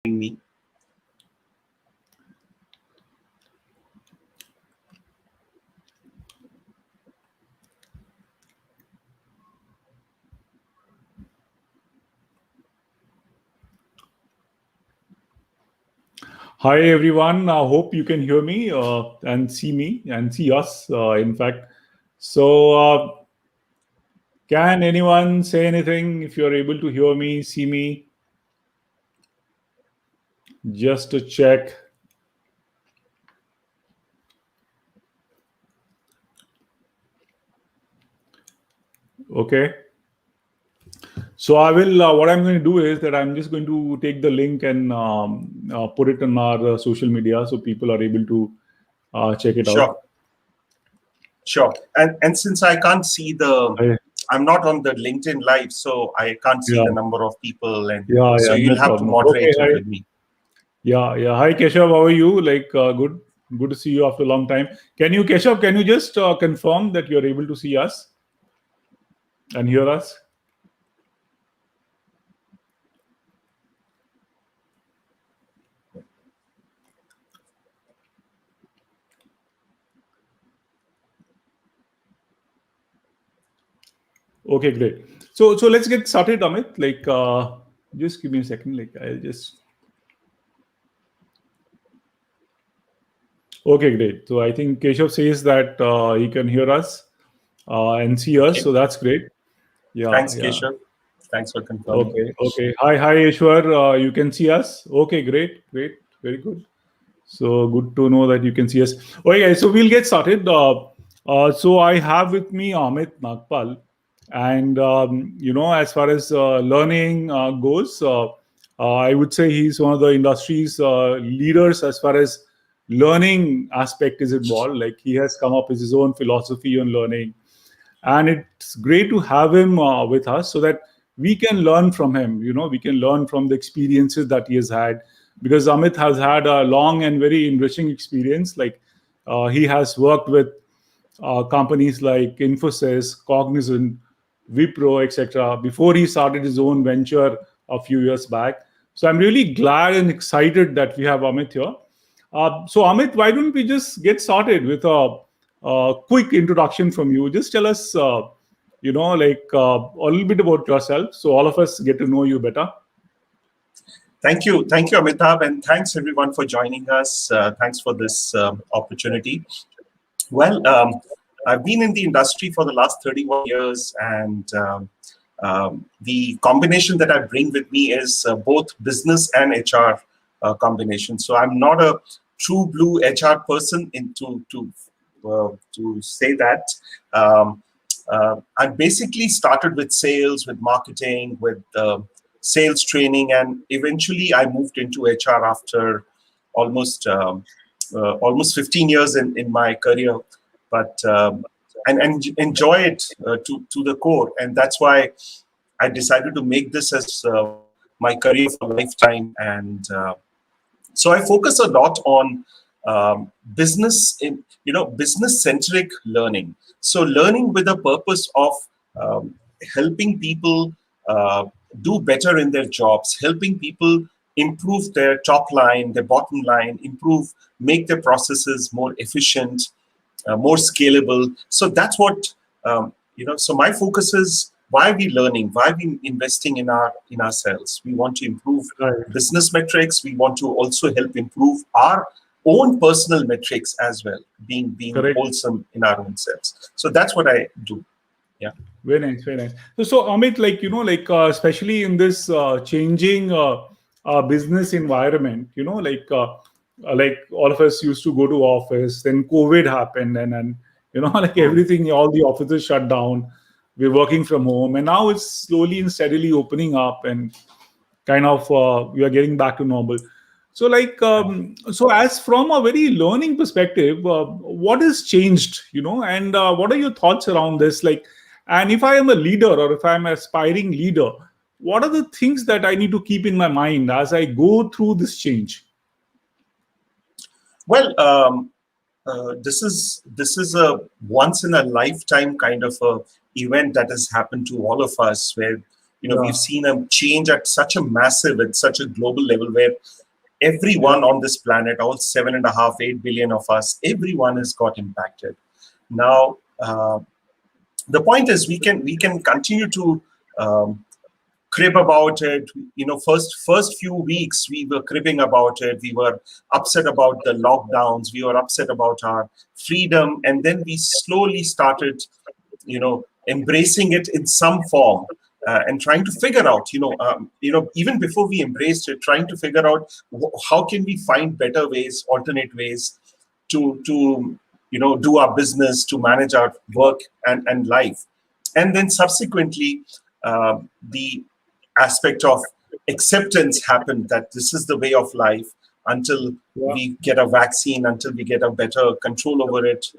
me. Hi everyone. I hope you can hear me and see me and see us. In fact, so can anyone say anything if you're able to hear me, see me? Just to check. Okay. So I will. What I'm going to do is that I'm just going to take the link and put it on our social media so people are able to check it Sure. out. Sure. And since I can't see I'm not on the LinkedIn live, so I can't see the number of people, and so you'll no have to problem. moderate Okay, it with me. Yeah. Hi, Keshav. How are you? Good to see you after a long time. Keshav, can you just confirm that you're able to see us and hear us? Okay, great. So let's get started, Amit. Just give me a second. I'll just. Okay, great. So I think Keshav says that he can hear us and see us. Okay. So that's great. Thanks, Keshav. Thanks for confirming. Okay. Hi, Ishwar. You can see us. Okay, great. Very good. So good to know that you can see us. Okay, guys, so we'll get started. So I have with me Amit Napgal, and as far as learning goes, I would say he's one of the industry's leaders as far as learning aspect is involved. Like he has come up with his own philosophy on learning, and it's great to have him with us so that we can learn from him. We can learn from the experiences that he has had, because Amit has had a long and very enriching experience. He has worked with companies like Infosys, Cognizant, Wipro, etc. before he started his own venture a few years back. So I'm really glad and excited that we have Amit here. So Amit, why don't we just get started with a quick introduction from you? Just tell us, a little bit about yourself, so all of us get to know you better. Thank you, Amitabh, and thanks everyone for joining us. Thanks for this opportunity. Well, I've been in the industry for the last 31 years, and the combination that I bring with me is both business and HR combination. So I'm not a true blue HR person to say that. I basically started with sales, with marketing, with sales training, and eventually I moved into HR after almost 15 years in my career, but and enjoy it to the core, and that's why I decided to make this as my career for lifetime. And so I focus a lot on business centric learning. So learning with a purpose of helping people do better in their jobs, helping people improve their top line, their bottom line, make their processes more efficient, more scalable. So that's what So my focus is, why are we learning? Why are we investing in ourselves? We want to improve business metrics. We want to also help improve our own personal metrics as well, being wholesome in our own selves. So that's what I do. Yeah. Very nice. So Amit, especially in this changing business environment, like all of us used to go to office, then COVID happened, and everything, all the offices shut down. We're working from home, and now it's slowly and steadily opening up, and kind of we are getting back to normal. So so as from a very learning perspective, what has changed, and what are your thoughts around this? And if I am a leader, or if I'm an aspiring leader, what are the things that I need to keep in my mind as I go through this change? Well, this is a once in a lifetime kind of a event that has happened to all of us, where we've Yeah. seen a change at such a global level, where everyone Yeah. on this planet, all 7.5, 8 billion of us, everyone has got impacted. Now, the point is, we can continue to crib about it. First few weeks we were cribbing about it. We were upset about the lockdowns. We were upset about our freedom, and then we slowly started, embracing it in some form, and trying to figure out, even before we embraced it, trying to figure out how can we find better ways, alternate ways to do our business, to manage our work and life. And then subsequently, the aspect of acceptance happened, that this is the way of life until Yeah. we get a vaccine, until we get a better control over it.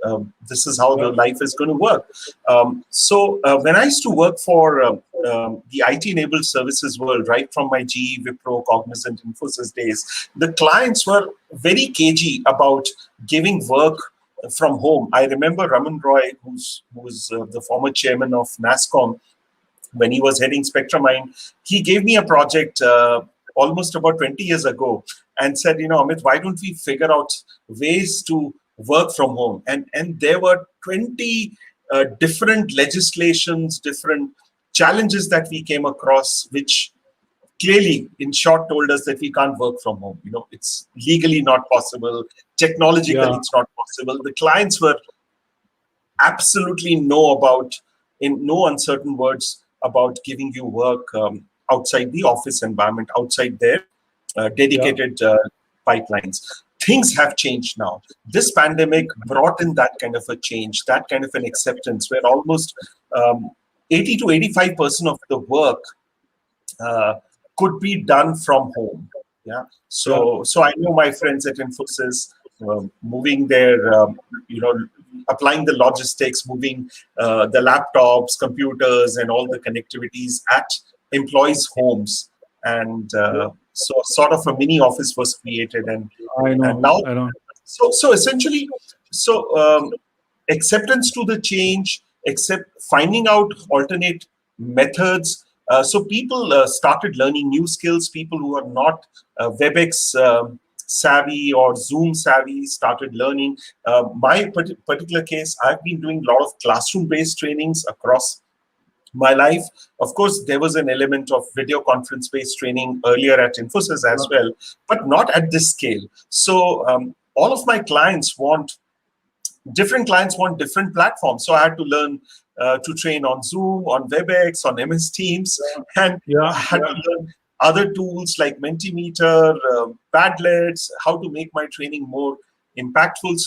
This is how the Yeah. life is going to work. When I used to work for the IT-enabled services world, right from my GE, Wipro, Cognizant, Infosys days, the clients were very cagey about giving work from home. I remember Raman Roy, who's the former chairman of NASSCOM, when he was heading Spectramind, he gave me a project almost about 20 years ago and said, Amit, why don't we figure out ways to work from home? And there were 20 different legislations, different challenges that we came across, which clearly, in short, told us that we can't work from home. It's legally not possible. Technologically, Yeah. it's not possible. The clients were absolutely in no uncertain words, about giving you work outside the office environment, outside their Yeah. dedicated pipelines. Things have changed now. This pandemic brought in that kind of a change, that kind of an acceptance, where almost 80 to 85% of the work uh, could be done from home. Yeah. Yeah. So I know my friends at Infosys, moving their, applying the logistics, moving the laptops, computers, and all the connectivities at employees' homes, and so sort of a mini office was created, I and know. now, I know. so essentially, so acceptance to the change, except finding out alternate methods. So people started learning new skills. People who are not WebEx savvy or Zoom savvy started learning. My particular case, I've been doing a lot of classroom-based trainings across my life. Of course, there was an element of video conference-based training earlier at Infosys as well, but not at this scale. So all of my different clients want different platforms. So I had to learn to train on Zoom, on WebEx, on MS Teams, and Yeah. I had to learn other tools like Mentimeter, Padlets, how to make my training more impactful.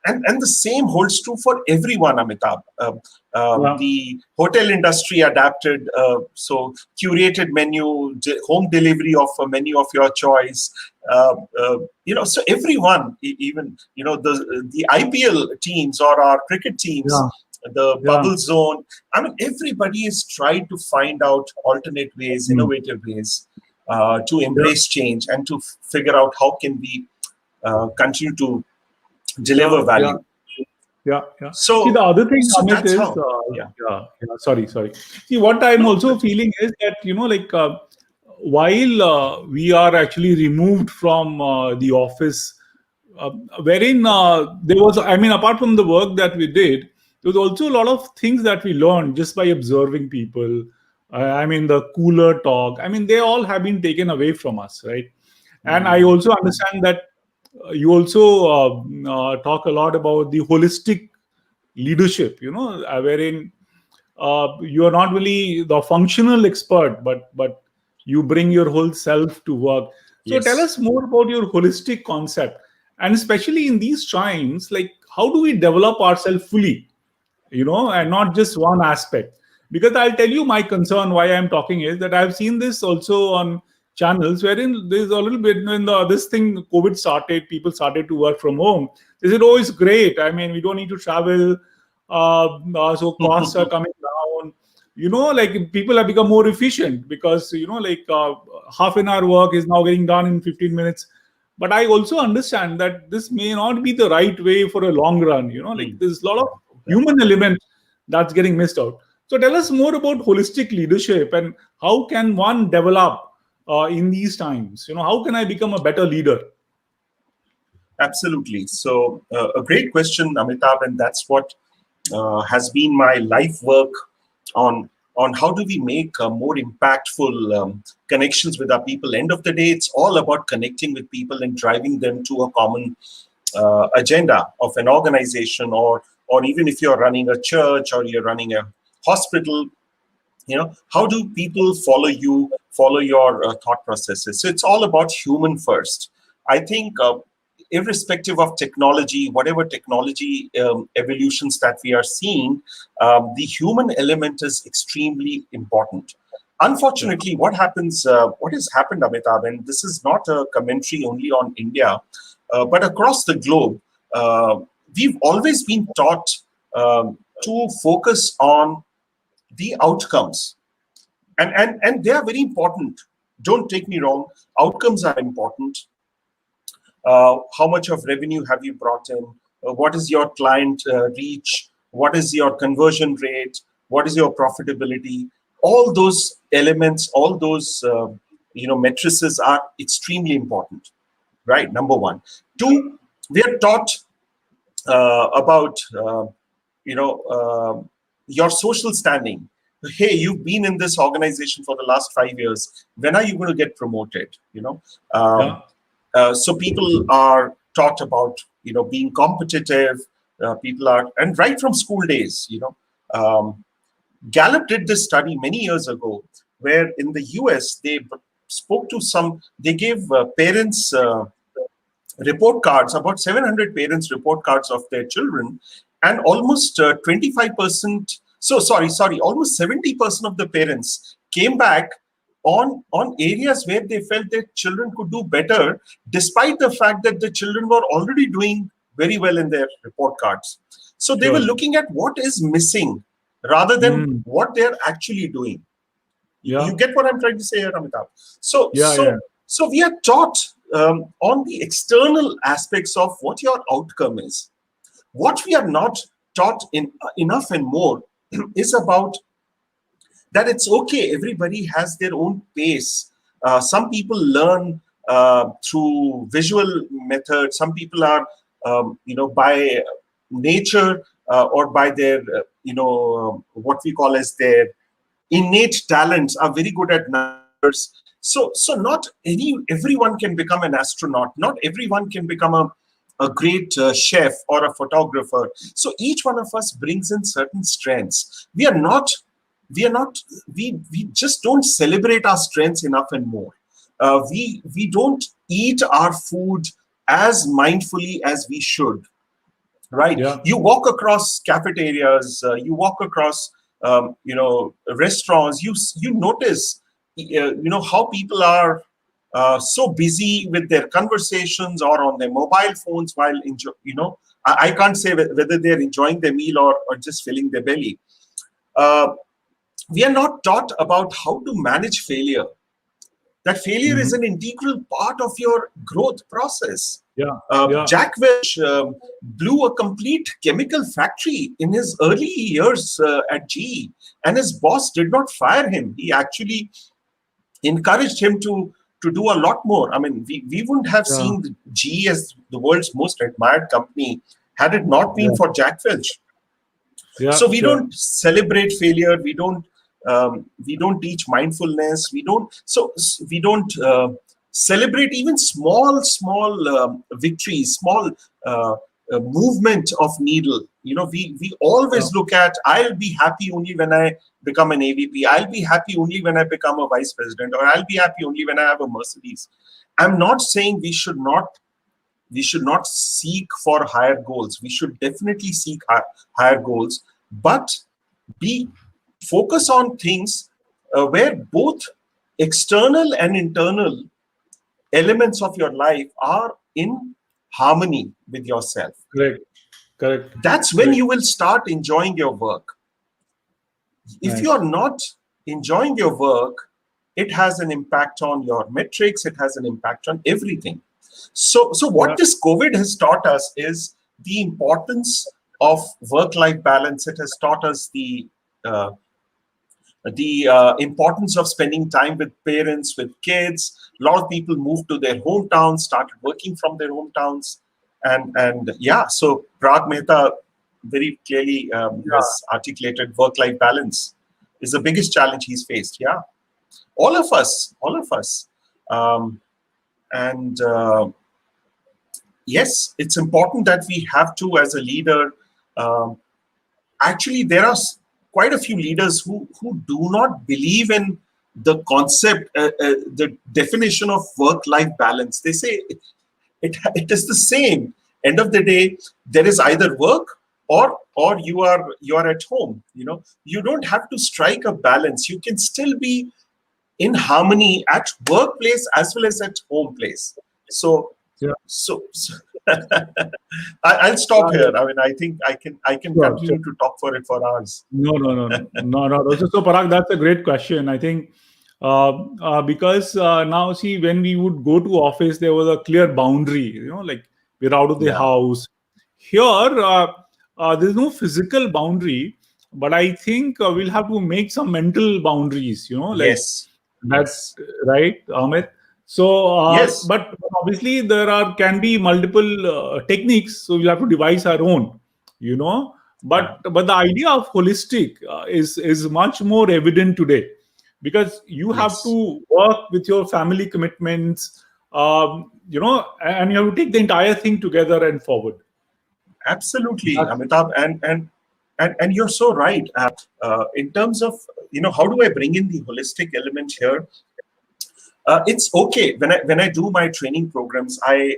And the same holds true for everyone, Amitabh. Yeah. The hotel industry adapted, so curated menu, home delivery of a menu of your choice. So everyone, even the IPL teams or our cricket teams, Yeah. the Yeah. bubble zone. I mean, everybody is trying to find out alternate ways, Mm. innovative ways to Yeah. embrace change and to figure out how can we continue to Yeah. deliver Yeah. value. Yeah, yeah. See, the So, other thing, so Amit, that's is how. Yeah. yeah, yeah. Sorry. See, what I'm No. also feeling is that while we are actually removed from the office, uh, wherein there was, I mean, apart from the work that we did, there was also a lot of things that we learned just by observing people. I mean, the cooler talk. I mean, they all have been taken away from us, right? And I Mm, also understand that you also talk a lot about the holistic leadership, wherein you are not really the functional expert, but you bring your whole self to work. So tell yes. us more about your holistic concept, and especially in these times, like how do we develop ourselves fully, and not just one aspect. Because I'll tell you my concern why I'm talking is that I've seen this also on channels wherein there's a little bit when this thing COVID started, people started to work from home. They said, "Oh, it's great. I mean, we don't need to travel, so costs are coming down." Like people have become more efficient because half an hour work is now getting done in 15 minutes. But I also understand that this may not be the right way for a long run. Like Mm, there's a lot of yeah. human element that's getting missed out. So tell us more about holistic leadership and how can one develop in these times? How can I become a better leader? Absolutely. So, a great question, Amitabh, and that's what has been my life work on how do we make more impactful connections with our people. End of the day, it's all about connecting with people and driving them to a common agenda of an organization, or even if you're running a church or you're running a hospital. How do people follow your thought processes? So it's all about human first. I think irrespective of technology, whatever technology evolutions that we are seeing, the human element is extremely important. Unfortunately, what has happened, Amitabh, and this is not a commentary only on India, but across the globe, we've always been taught to focus on the outcomes, and they are very important. Don't take me wrong, outcomes are important. How much of revenue have you brought in? What is your client reach? What is your conversion rate? What is your profitability? All those elements, all those matrices are extremely important, right? Number one. Two, we are taught about you know your social standing. Hey, you've been in this organization for the last 5 years. When are you going to get promoted? Yeah. So people are taught about being competitive. People are, and right from school days. Gallup did this study many years ago, where in the US they spoke to some. They gave parents report cards, about 700 parents report cards of their children, and almost 25%. So sorry, almost 70% of the parents came back on areas where they felt their children could do better, despite the fact that the children were already doing very well in their report cards. So they were Sure. looking at what is missing rather than Mm. what they're actually doing. You Yeah. get what I'm trying to say here, Amitabh? So, Yeah. Yeah. so, so we are taught on the external aspects of what your outcome is. What we are not taught enough and more is about that it's okay. Everybody has their own pace. Some people learn through visual methods. Some people are, by nature or by their, what we call as their innate talents, are very good at numbers. So not everyone can become an astronaut. Not everyone can become a great chef or a photographer. So each one of us brings in certain strengths. We just don't celebrate our strengths enough and more. We don't eat our food as mindfully as we should. Right? Yeah. You walk across cafeterias, you walk across restaurants. You notice how people are so busy with their conversations or on their mobile phones while I can't say whether they're enjoying their meal or just filling their belly. We are not taught about how to manage failure. That failure is Mhm. an integral part of your growth process. Yeah. Yeah. Jack Welch blew a complete chemical factory in his early years at GE, and his boss did not fire him. He actually encouraged him to do a lot more. I mean, we wouldn't have Yeah. seen the GE as the world's most admired company had it not been Yeah. for Jack Welch. Yeah. So we Sure. don't celebrate failure. We don't teach mindfulness. We don't celebrate even small victories, small movement of needle. We Yeah. always look at, I'll be happy only when I become an AVP. I'll be happy only when I become a vice president, or I'll be happy only when I have a Mercedes. I'm not saying we should not seek for higher goals. We should definitely seek higher goals, but be focus on things where both external and internal elements of your life are in harmony with yourself. Correct. Correct. That's when Correct. you will start enjoying your work. If you Nice. are not enjoying your work, it has an impact on your metrics, it has an impact on everything. So Yeah. what this COVID has taught us is the importance of work-life balance. It has taught us the the importance of spending time with parents, with kids. A lot of people moved to their hometowns, started working from their hometowns, and yeah. So Parag Mehta very clearly Yeah. has articulated work-life balance is the biggest challenge he's faced. Yeah, all of us, um, and yes, it's important that we have to, as a leader. Um, Actually, there are quite a few leaders who do not believe in the concept, the definition of work-life balance. They say it is the same. End of the day, there is either work or you are at home. You don't have to strike a balance. You can still be in harmony at workplace as well as at home place. So Yeah. so I'll stop Yeah. here. I mean, I think I can Sure. Sure. continue to talk for it for hours. No, no, no, no, no, no. So, Parag, that's a great question. I think because now, see, when we would go to office, there was a clear boundary. Like we're out of the Yeah. house. Here, there's no physical boundary, but I think we'll have to make some mental boundaries. Like Yes. that, Yes. right, Amit? So, Yes. but obviously there can be multiple techniques. So we'll have to devise our own. You know Yeah. but the idea of holistic is much more evident today, because you have Yes. to work with your family commitments, and you have to take the entire thing together and forward. Absolutely, That's, Amitabh, and you're so right. In terms of how do I bring in the holistic element here? It's okay when I do my training programs. I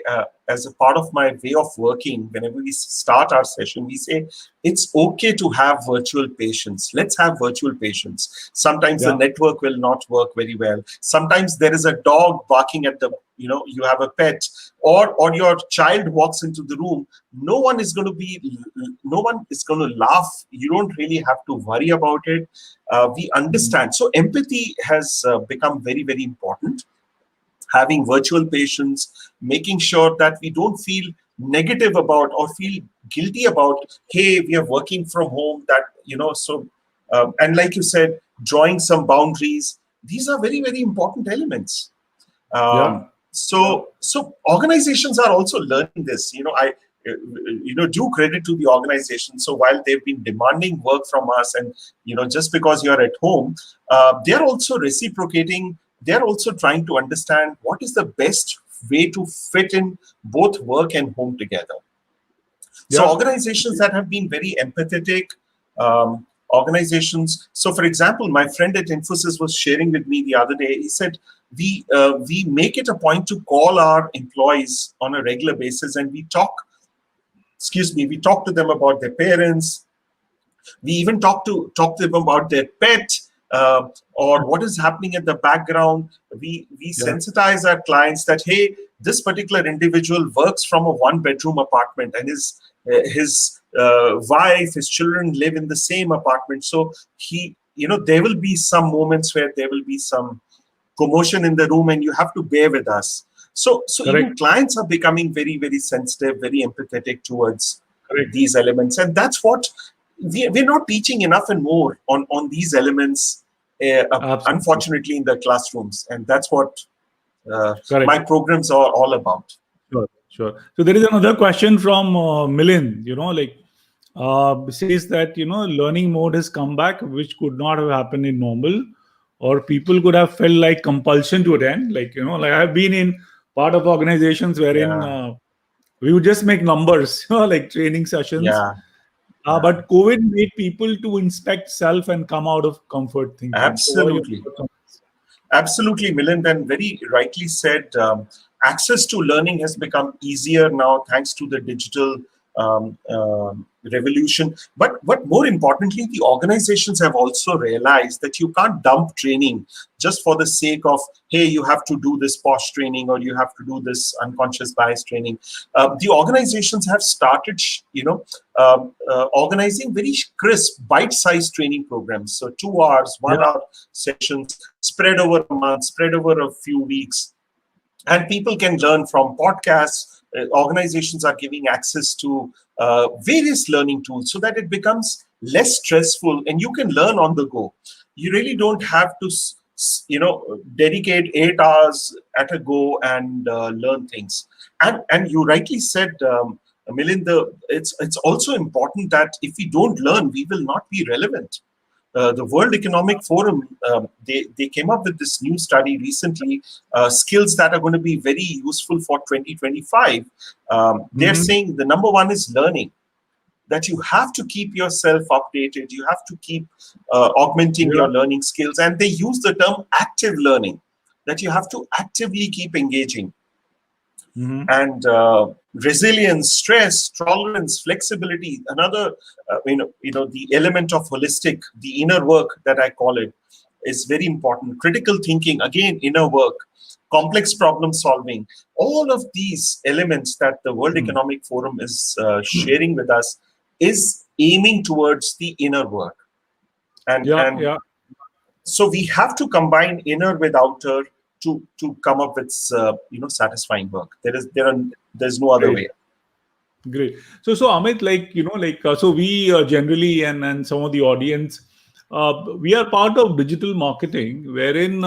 as a part of my way of working, whenever we start our session, we say it's okay to have virtual patients. Let's have virtual patients. Sometimes the yeah. network will not work very well. Sometimes there is a dog barking at the you have a pet, or your child walks into the room. No one is going to laugh. You don't really have to worry about it. We Mhm. understand. So empathy has become very, very important. Having virtual patients, making sure that we don't feel negative about or feel guilty about, hey, we are working from home, and like you said, drawing some boundaries. These are very, very important elements. Yeah. Yeah. So organizations are also learning this. I do credit to the organization. So while they've been demanding work from us, and just because you're at home, they're also reciprocating. They're also trying to understand what is the best way to fit in both work and home together. So Yeah. organizations that have been very empathetic, organizations. So, for example, my friend at Infosys was sharing with me the other day. He said we make it a point to call our employees on a regular basis, and we talk. Excuse me. We talk to them about their parents. We even talk to them about their pet, or what is happening in the background. We Yeah. sensitize our clients that, hey, this particular individual works from a one bedroom apartment, and his wife, his children live in the same apartment. So there will be some moments where there will be some commotion in the room, and you have to bear with us. So Correct. even clients are becoming very, very sensitive, very empathetic towards Correct. these elements, and that's what we're not teaching enough and more on these elements, Absolutely. unfortunately, in the classrooms, and that's what my Correct. programs are all about. Sure, sure. So there is another question from Milind. Says that learning mode has come back, which could not have happened in normal, or people could have felt like compulsion to attend. Like I've been in part of organizations wherein Yeah, we would just make numbers, like training sessions. yeah, yeah, But COVID made people to inspect self and come out of comfort thinking. So what are your absolutely. thoughts on this? Absolutely, Milind, and very rightly said. Access to learning has become easier now thanks to the digital revolution. But more importantly, the organizations have also realized that you can't dump training just for the sake of, hey, you have to do this posh training or you have to do this unconscious bias training. The organizations have started, organizing very crisp, bite-sized training programs. So 2 hours, Yeah, 1 hour sessions spread over a month, spread over a few weeks, and people can learn from podcasts. Organizations are giving access to various learning tools so that it becomes less stressful and you can learn on the go. you really don't have to dedicate 8 hours at a go and learn things. And you rightly said, Milind, it's also important that if we don't learn, we will not be relevant. The World Economic Forum, they came up with this new study recently, skills that are going to be very useful for 2025. They're saying the number one is learning, that you have to keep yourself updated, you have to keep augmenting your learning skills. And they use the term active learning, that you have to actively keep engaging. And resilience, stress, tolerance, flexibility, another, the element of holistic, the inner work that I call it, is very important. Critical thinking, again, inner work, complex problem solving, all of these elements that the World Economic Forum is sharing with us is aiming towards the inner work. And so we have to combine inner with outer to come up with satisfying work. There's no other way. Great. So Amit, so we generally and some of the audience, we are part of digital marketing, wherein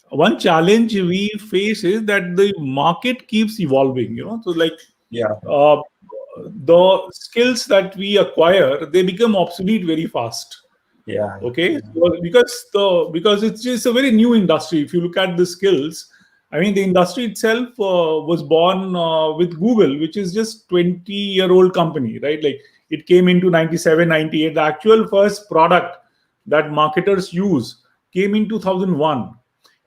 one challenge we face is that the market keeps evolving. The skills that we acquire, they become obsolete very fast. Okay. So because it's just a very new industry. If you look at the skills, I mean, the industry itself was born with Google, which is just 20-year-old company, right? Like it came into 97, 98. The actual first product that marketers use came in 2001.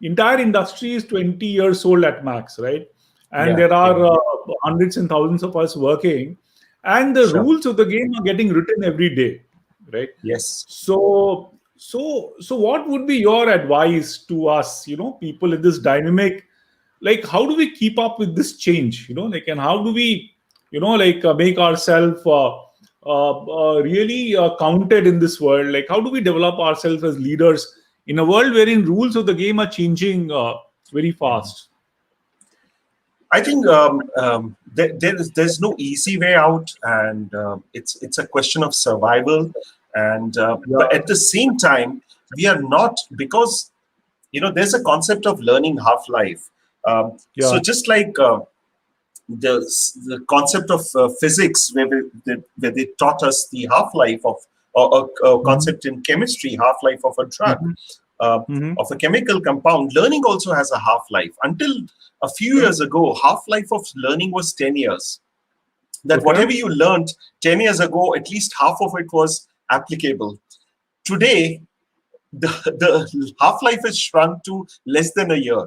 Entire industry is 20 years old at max, right? And there are hundreds and thousands of us working, and the rules of the game are getting written every day, right? Yes. So what would be your advice to us, people in this dynamic? Like, how do we keep up with this change? And how do we, make ourselves really counted in this world? Like, how do we develop ourselves as leaders in a world wherein rules of the game are changing very fast? I think there's no easy way out, and it's a question of survival. And but at the same time, we are not, because there's a concept of learning half-life. So just like the concept of physics, where they taught us the half-life of, or a concept in chemistry, half-life of a drug, of a chemical compound, learning also has a half-life. Until a few years ago, half-life of learning was 10 years. That whatever you learned 10 years ago, at least half of it was applicable. Today, the half-life is shrunk to less than a year.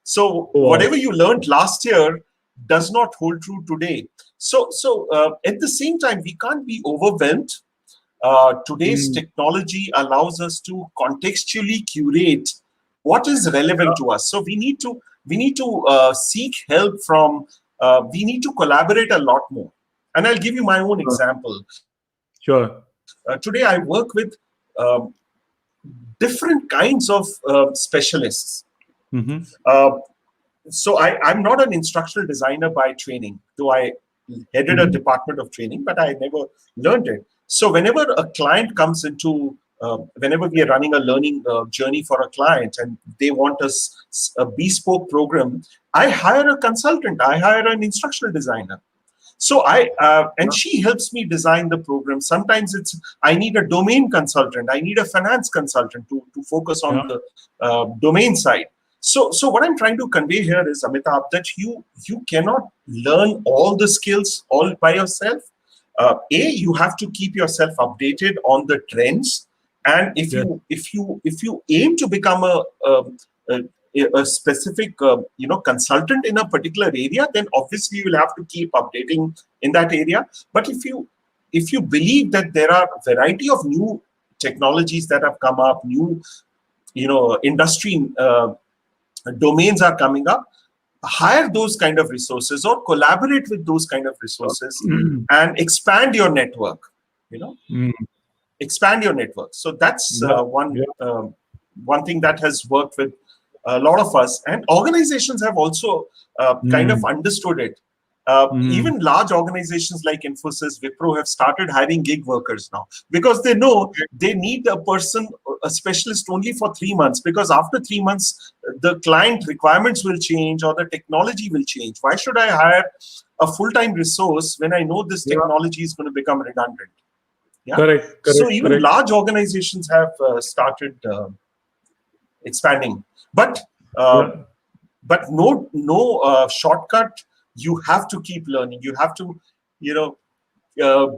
So whatever you learned last year does not hold true today. So at the same time, we can't be overwhelmed. Today's technology allows us to contextually curate what is relevant to us. So we need to seek help from. We need to collaborate a lot more. And I'll give you my own example. Sure. Today I work with different kinds of specialists. So I'm not an instructional designer by training, though I headed a department of training, but I never learned it. So whenever a client comes into, whenever we are running a learning journey for a client and they want a bespoke program, I hire a consultant, I hire an instructional designer. So and she helps me design the program. Sometimes I need a domain consultant, I need a finance consultant to focus on the domain side. So what I'm trying to convey here is, Amitabh, that you cannot learn all the skills all by yourself. You have to keep yourself updated on the trends, and if you aim to become a specific consultant in a particular area, then obviously you will have to keep updating in that area. But if you believe that there are a variety of new technologies that have come up, new industry domains are coming up, hire those kind of resources or collaborate with those kind of resources and expand your network. Expand your network. So that's one thing that has worked with a lot of us, and organizations have also kind of understood it. Even large organizations like Infosys, Wipro have started hiring gig workers now because they know they need a person, a specialist only for 3 months, because after 3 months, the client requirements will change or the technology will change. Why should I hire a full-time resource when I know this Yeah. technology is going to become redundant? Yeah. Correct. So Correct. even Correct. large organizations have started expanding, but uh, Yeah. no shortcut. You have to keep learning. You have to, you know,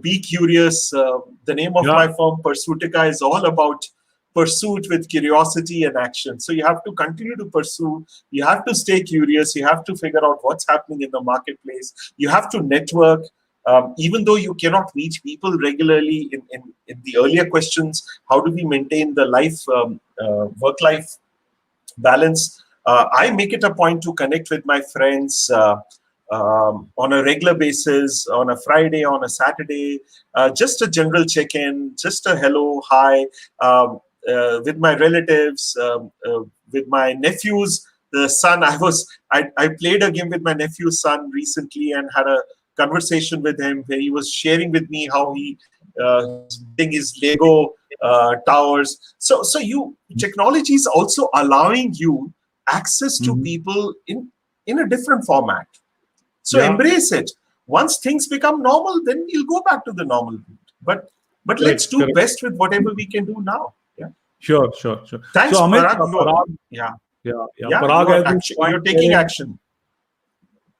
be curious. The name of my Yeah. firm, Pursuitica, is all about pursuit with curiosity and action. So you have to continue to pursue. You have to stay curious. You have to figure out what's happening in the marketplace. You have to network. Even though you cannot meet people regularly, in the earlier questions, how do we maintain the work-life balance? I make it a point to connect with my friends on a regular basis, on a Friday, on a Saturday, just a general check-in, just a hello, hi, with my relatives, with my nephews. The son, I played a game with my nephew's son recently and had a conversation with him where he was sharing with me how he's building his Lego towers. So technology is also allowing you access to Mhm. people in a different format. So Yeah. embrace it. Once things become normal, then we'll go back to the normal route. But let's Correct. do Correct. best with whatever we can do now. Yeah. Sure. Sure. Sure. So Thanks, Amit, Parag. Parag, Yeah. yeah, yeah. Yeah. Parag You are has this point you're taking wherein, action.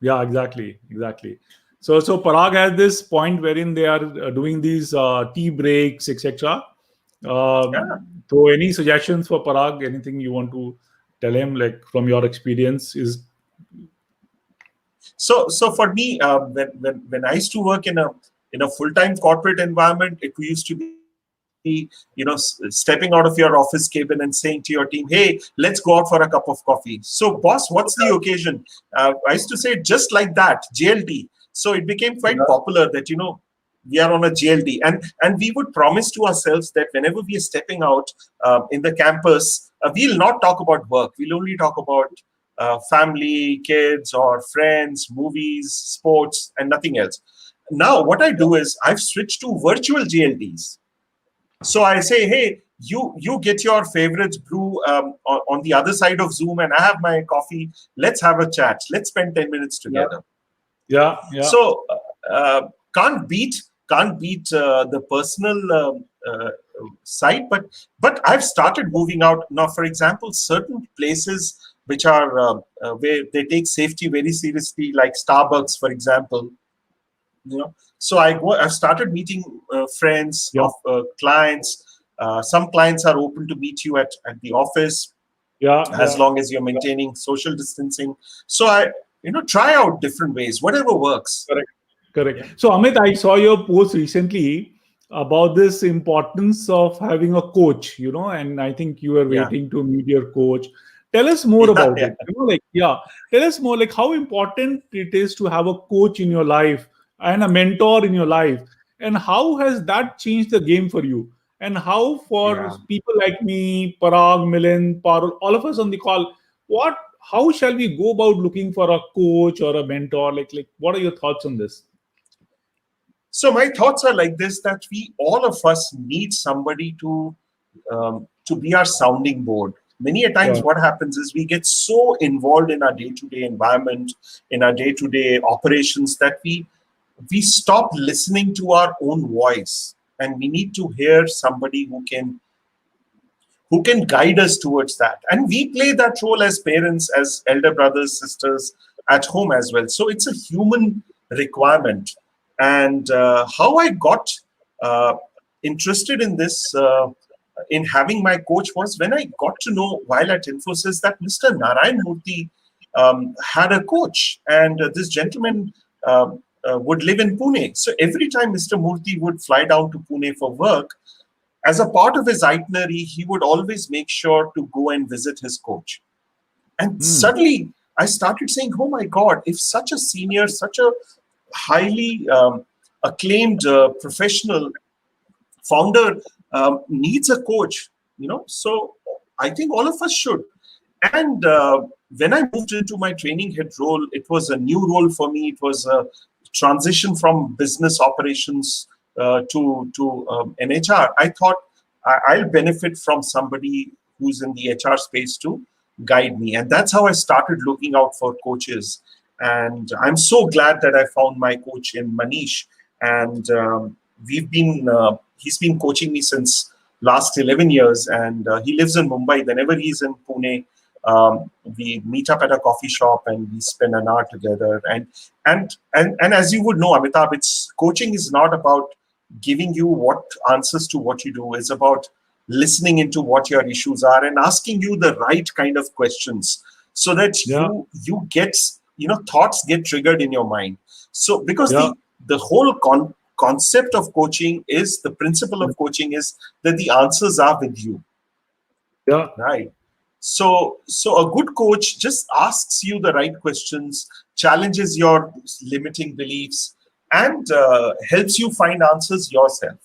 yeah, exactly, exactly. So Parag has this point wherein they are doing these tea breaks, etc. Yeah. So any suggestions for Parag? Anything you want to tell him, like from your experience? Is So for me, when I used to work in a full-time corporate environment, it used to be, stepping out of your office cabin and saying to your team, "Hey, let's go out for a cup of coffee." So, boss, what's the occasion? I used to say it just like that, JLT. So it became quite yeah, popular that we are on a JLT, and we would promise to ourselves that whenever we are stepping out in the campus, we'll not talk about work. We'll only talk about family, kids, or friends, movies, sports, and nothing else. Now, what I do is I've switched to virtual JLTs. So I say, hey, you get your favorites brew on the other side of Zoom, and I have my coffee. Let's have a chat. Let's spend 10 minutes yeah, together. yeah, yeah, So can't beat the personal side, but I've started moving out now. For example, certain places which are where they take safety very seriously, like Starbucks, for example. So I've started meeting friends yeah, of clients. Some clients are open to meet you at the office yeah, as yeah. long as you're maintaining social distancing. So I try out different ways, whatever works. Correct. Correct. Yeah. So, Amit, I saw your post recently about this importance of having a coach, and I think you were Yeah. waiting to meet your coach. Tell us more Yeah. about Yeah. it. Yeah, tell us more, like how important it is to have a coach in your life and a mentor in your life, and how has that changed the game for you? And how for Yeah. people like me, Parag, Milind, Parul, all of us on the call, how shall we go about looking for a coach or a mentor? Like, what are your thoughts on this? So my thoughts are like this: that we all of us need somebody to be our sounding board. Many a times, Yeah. what happens is we get so involved in our day-to-day environment, in our day-to-day operations, that we stop listening to our own voice, and we need to hear somebody who can guide us towards that. And we play that role as parents, as elder brothers, sisters at home as well. So it's a human requirement. And how I got uh, interested in this, in having my coach, was when I got to know while at Infosys that Mr. Narayan Murthy had a coach. And this gentleman would live in Pune. So every time Mr. Murthy would fly down to Pune for work, as a part of his itinerary, he would always make sure to go and visit his coach. And Hmm. suddenly, I started saying, "Oh my God! If such a senior, such a highly acclaimed professional founder needs a coach, so I think all of us should." And when I moved into my training head role, it was a new role for me. It was a transition from business operations to an HR. I thought I'll benefit from somebody who's in the HR space to guide me. And that's how I started looking out for coaches. And I'm so glad that I found my coach in Manish. And he's been coaching me since last 11 years. And he lives in Mumbai. Whenever he's in Pune, we meet up at a coffee shop and we spend an hour together. And as you would know, Amitabh, coaching is not about giving you what answers to what you do. It's about listening into what your issues are and asking you the right kind of questions so that you get, thoughts get triggered in your mind. So because the whole concept of coaching is, the principle of coaching is that the answers are with you. Yeah. Right. So a good coach just asks you the right questions, challenges your limiting beliefs, and helps you find answers yourself.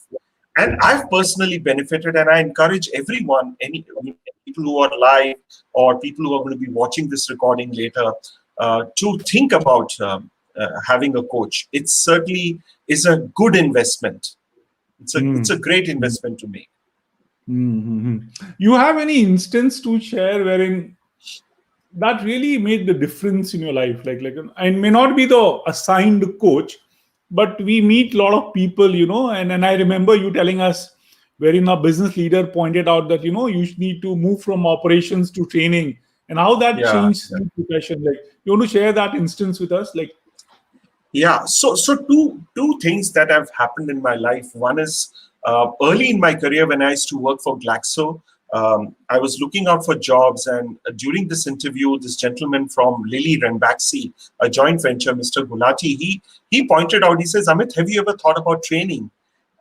And I've personally benefited, and I encourage everyone, any people who are live or people who are going to be watching this recording later, to think about having a coach. It certainly is a good investment. It's a great investment to make. Mm-hmm. You have any instance to share wherein that really made the difference in your life? Like, and may not be the assigned coach, but we meet a lot of people, and I remember you telling us wherein a business leader pointed out that, you need to move from operations to training and how that changed the profession. Like, you want to share that instance with us? Like, yeah. So two things that have happened in my life. One is early in my career when I used to work for Glaxo. I was looking out for jobs, and during this interview, this gentleman from Lilly Ranbaxy, a joint venture, Mr. Gulati, he pointed out, he says, Amit, have you ever thought about training?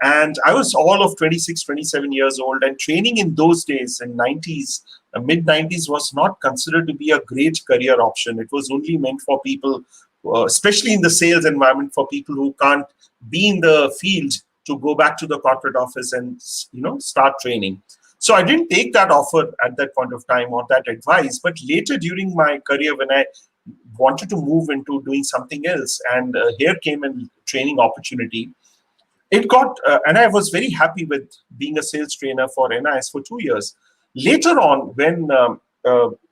And I was all of 26, 27 years old, and training in those days, in mid-90s, was not considered to be a great career option. It was only meant for people, especially in the sales environment, for people who can't be in the field to go back to the corporate office and, start training. So I didn't take that offer at that point of time or that advice. But later during my career, when I wanted to move into doing something else, and here came a training opportunity, it got, and I was very happy with being a sales trainer for NIS for 2 years. Later on, when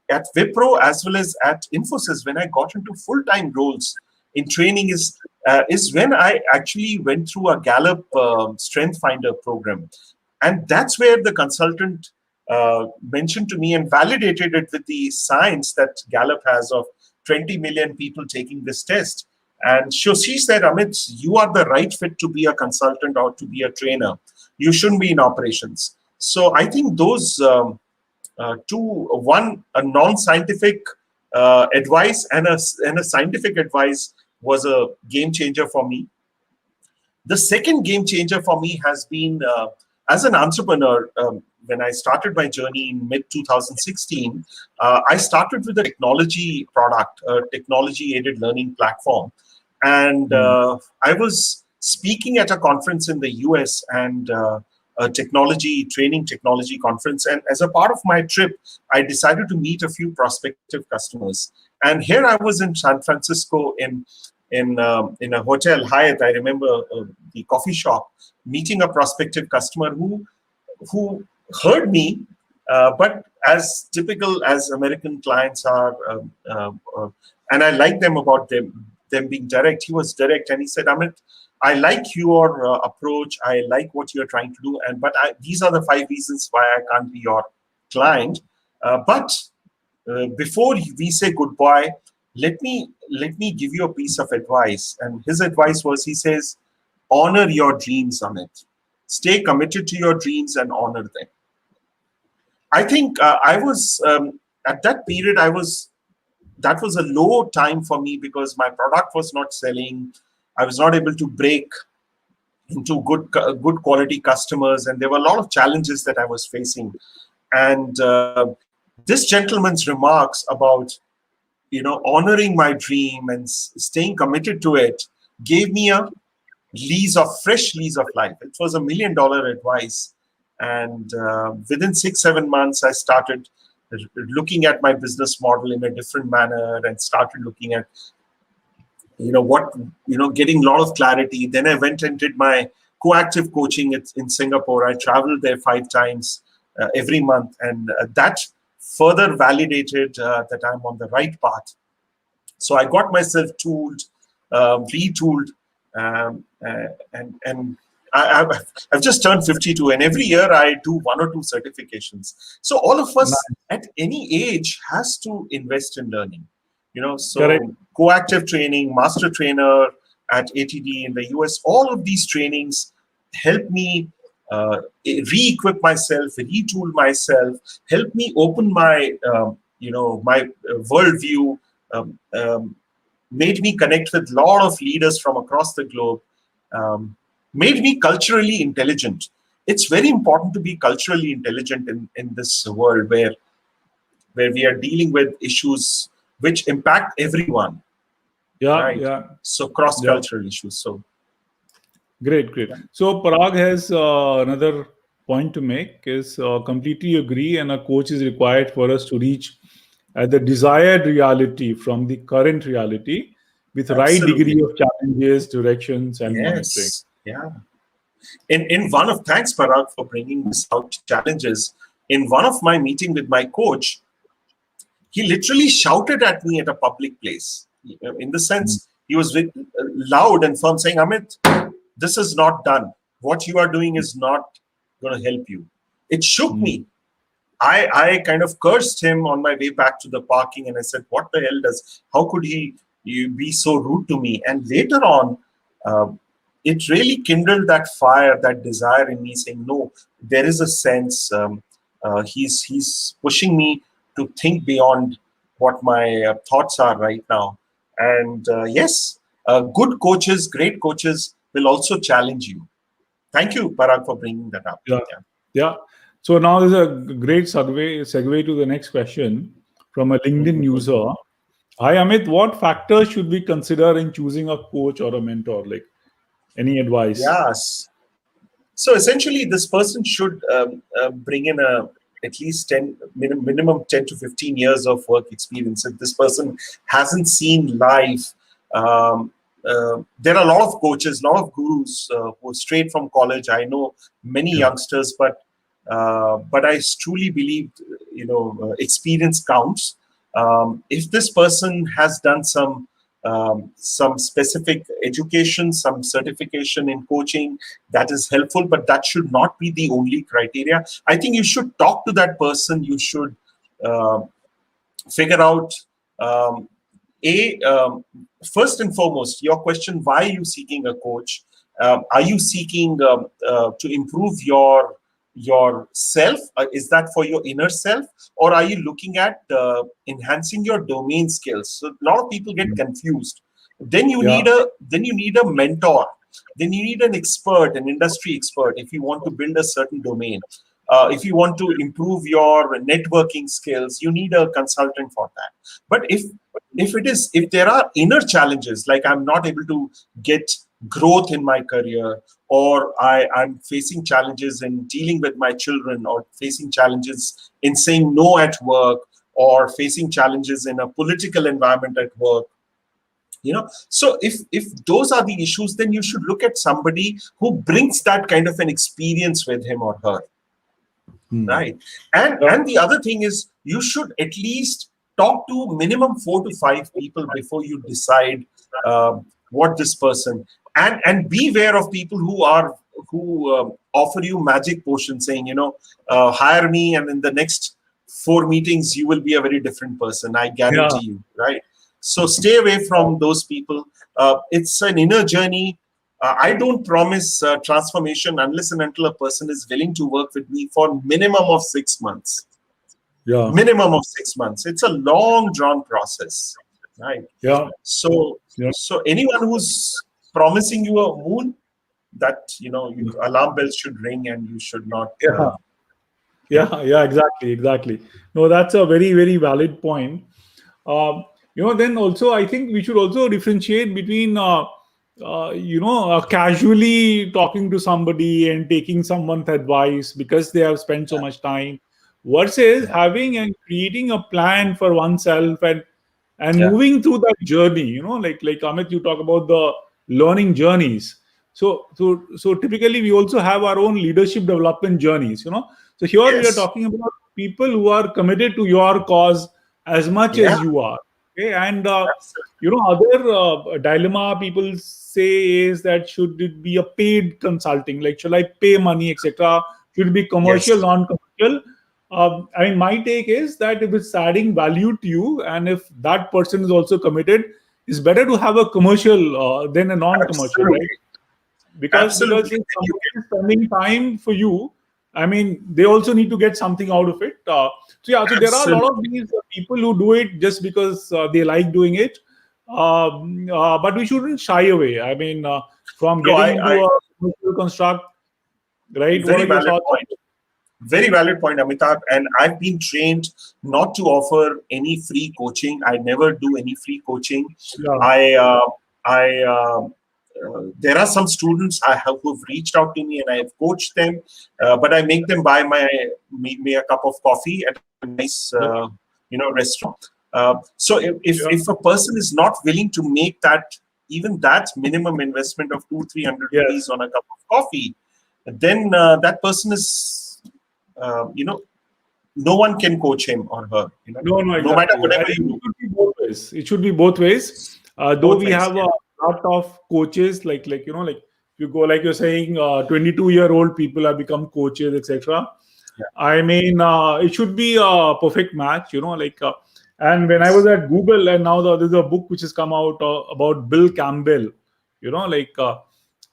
at Wipro as well as at Infosys, when I got into full-time roles in training, is when I actually went through a Gallup Strength Finder program. And that's where the consultant mentioned to me and validated it with the science that Gallup has of 20 million people taking this test. And she said, Amit, you are the right fit to be a consultant or to be a trainer. You shouldn't be in operations. So I think those one, a non-scientific advice and a scientific advice was a game changer for me. The second game changer for me has been as an entrepreneur. When I started my journey in mid-2016, I started with a technology product, a technology-aided learning platform. And I was speaking at a conference in the US, and a training technology conference. And as a part of my trip, I decided to meet a few prospective customers. And here I was in San Francisco in a hotel, Hyatt. I remember the coffee shop, meeting a prospective customer who heard me, but as typical as American clients are, and I like them about them being direct. He was direct, and he said, Amit, I like your approach. I like what you're trying to do, but these are the 5 reasons why I can't be your client. But before we say goodbye, let me give you a piece of advice. And his advice was, he says, honor your dreams, Amit. Stay committed to your dreams and honor them. I think I was at that period. That was a low time for me because my product was not selling. I was not able to break into good quality customers, and there were a lot of challenges that I was facing. And this gentleman's remarks about honoring my dream and staying committed to it gave me a fresh lease of life. It was $1 million advice, and within 6-7 months, I started looking at my business model in a different manner and started looking at what getting a lot of clarity. Then I went and did my coactive coaching in Singapore. I traveled there 5 times every month, and that further validated that I'm on the right path. So I got myself tooled, retooled, and I've just turned 52, and every year I do 1 or 2 certifications. So all of us at any age has to invest in learning. So Correct. coactive training, master trainer at ATD in the US, all of these trainings help me re-equip myself, retool myself, help me open my my worldview. Made me connect with a lot of leaders from across the globe, made me culturally intelligent. It's very important to be culturally intelligent in this world where we are dealing with issues which impact everyone, Yeah, right? yeah, So yeah. cross-cultural issues. So Great, great. So Parag has another point to make is completely agree, and a coach is required for us to reach the desired reality from the current reality with right degree absolutely, of challenges, directions, and monitoring. yes, yeah. In one of Thanks, Parag, for bringing this out, challenges. In one of my meeting with my coach, he literally shouted at me at a public place. In the Mm, sense, he was very loud and firm, saying, "Amit, this is not done. What you are doing is not going to help you." It shook mm, me. I kind of cursed him on my way back to the parking, and I said, "What the hell how could he you be so rude to me?" And later on, uh, it really kindled that fire, that desire in me, saying, "No, there is a sense. He's pushing me to think beyond what my thoughts are right now." And yes, good coaches, great coaches will also challenge you. Thank you, Parag, for bringing that up. yeah, Yeah. yeah. So now there's a great segue to the next question from a LinkedIn Mhm. user. Hi Amit, what factors should we consider in choosing a coach or a mentor? Like any advice? Yes. So essentially, this person should bring in at least minimum 10 to 15 years of work experience. If this person hasn't seen life, there are a lot of coaches, a lot of gurus who are straight from college. I know many Yeah, youngsters, but I truly believe experience counts. If this person has done some specific education, some certification in coaching, that is helpful, but that should not be the only criteria. I think you should talk to that person. You should uh, figure out um, a first and foremost your question: why are you seeking a coach? Are you seeking to improve your self? Is that for your inner self, or are you looking at enhancing your domain skills? So a lot of people get confused. Then you yeah, need a mentor. Then you need an expert, an industry expert, if you want to build a certain domain. If you want to improve your networking skills, you need a consultant for that. But if there are inner challenges, like I'm not able to get growth in my career, or I'm facing challenges in dealing with my children, or facing challenges in saying no at work, or facing challenges in a political environment at work, so if those are the issues, then you should look at somebody who brings that kind of an experience with him or her. hmm, Right. And yeah, and the other thing is, you should at least talk to minimum 4 to 5 people before you decide what this person, and beware of people who offer you magic potion, saying, hire me, and in the next 4 meetings you will be a very different person. I yeah, guarantee you. Right. So stay away from those people. It's an inner journey. I don't promise transformation unless and until a person is willing to work with me for minimum of 6 months. yeah, Minimum of 6 months. It's a long drawn process, right? yeah, So, yeah. so anyone who's promising you a moon, that alarm bells should ring, and you should not. Yeah, Yeah, yeah, exactly, exactly. No, that's a very, very valid point. Then also I think we should also differentiate between, casually talking to somebody and taking someone's advice because they have spent so much time versus Yeah. having and creating a plan for oneself and Yeah. moving through that journey. Like Amit, you talk about the learning journeys. So typically we also have our own leadership development journeys. So here we are Yes. talking about people who are committed to your cause as much Yeah. as you are. Okay, and Absolutely. other dilemma people say is that should it be a paid consulting? Like, should I pay money, etc.? Should it be commercial, Yes. non-commercial? I mean, my take is that if it's adding value to you, and if that person is also committed, it's better to have a commercial than a non-commercial, right? Absolutely. Because Absolutely. if And you somebody is spending time for you, I mean, they also need to get something out of it. So yeah, so can there are a lot of absolutely. these people who do it just because they like doing it. But we shouldn't shy away. I mean, from No, getting I into a commercial construct, right? What very are your valid thoughts on point. Very valid point, Amitabh. And I've been trained not to offer any free coaching. I never do any free coaching. it? Yeah, I there are some students I have who've reached out to me and I've coached them, but I make them buy me a cup of coffee at a nice yeah, restaurant. So yeah. if a person is not willing to make that, even that minimum investment of 200-300 rupees Yes. on a cup of coffee, then that person is, you know, no one can coach him or her, No, no, no matter exactly. I whatever think you it do, should be both ways. It should be both ways. Though both we ways. have a lot of coaches, like if you go, like you're saying, 22-year-old people have become coaches, etc. Yeah. I mean, it should be a perfect match. And when I was Yes. at Google, and now there's a book which has come out about Bill Campbell.